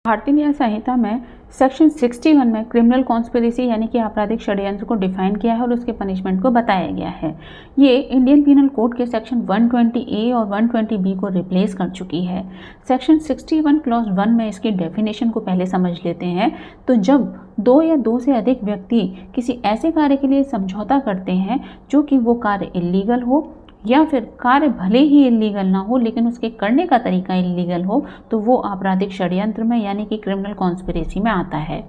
भारतीय न्याय संहिता में सेक्शन 61 में क्रिमिनल कॉन्स्पिरेसी यानी कि आपराधिक षड्यंत्र को डिफाइन किया है और उसके पनिशमेंट को बताया गया है। ये इंडियन पीनल कोड के सेक्शन 120A और 120B को रिप्लेस कर चुकी है। सेक्शन 61 क्लॉज 1 में इसकी डेफिनेशन को पहले समझ लेते हैं। तो जब दो या दो से अधिक व्यक्ति किसी ऐसे कार्य के लिए समझौता करते हैं जो कि वो कार्य इल्लीगल हो या फिर कार्य भले ही इल्लीगल ना हो लेकिन उसके करने का तरीका इल्लीगल हो, तो वो आपराधिक षड्यंत्र में यानी कि क्रिमिनल कॉन्स्पिरेसी में आता है।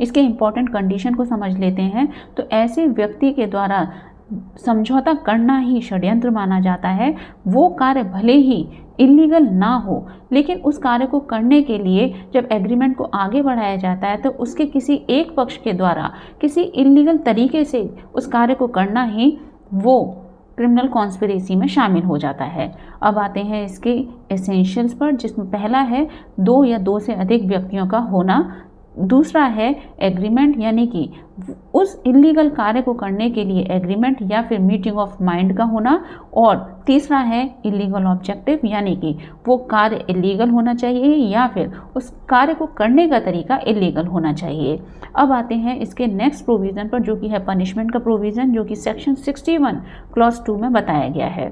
इसके इम्पॉर्टेंट कंडीशन को समझ लेते हैं। तो ऐसे व्यक्ति के द्वारा समझौता करना ही षड्यंत्र माना जाता है। वो कार्य भले ही इल्लीगल ना हो लेकिन उस कार्य को करने के लिए जब एग्रीमेंट को आगे बढ़ाया जाता है तो उसके किसी एक पक्ष के द्वारा किसी इल्लीगल तरीके से उस कार्य को करना ही वो क्रिमिनल कॉन्स्पिरेसी में शामिल हो जाता है। अब आते हैं इसके एसेंशियल्स पर, जिसमें पहला है दो या दो से अधिक व्यक्तियों का होना, दूसरा है एग्रीमेंट यानी कि उस इल्लीगल कार्य को करने के लिए एग्रीमेंट या फिर मीटिंग ऑफ माइंड का होना, और तीसरा है इल्लीगल ऑब्जेक्टिव यानी कि वो कार्य इल्लीगल होना चाहिए या फिर उस कार्य को करने का तरीका इल्लीगल होना चाहिए। अब आते हैं इसके नेक्स्ट प्रोविज़न पर, जो कि है पनिशमेंट का प्रोविज़न, जो कि सेक्शन 61 क्लॉज 2 में बताया गया है।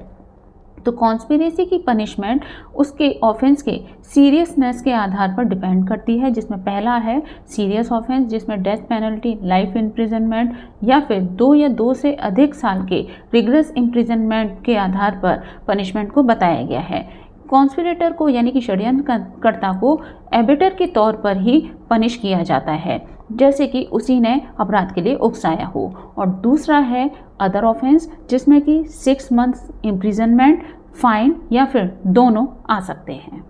तो कॉन्स्पिरेसी की पनिशमेंट उसके ऑफेंस के सीरियसनेस के आधार पर डिपेंड करती है, जिसमें पहला है सीरियस ऑफेंस जिसमें डेथ पेनल्टी, लाइफ इम्प्रिजनमेंट या फिर 2 या 2 से अधिक साल के रिगरस इम्प्रिजनमेंट के आधार पर पनिशमेंट को बताया गया है। कॉन्स्पिरेटर को यानी कि षड्यंत्रकर्ता को एबेटर के तौर पर ही पनिश किया जाता है, जैसे कि उसी ने अपराध के लिए उकसाया हो। और दूसरा है अदर ऑफेंस जिसमें कि 6 मंथ्स इम्प्रिजनमेंट, फाइन या फिर दोनों आ सकते हैं।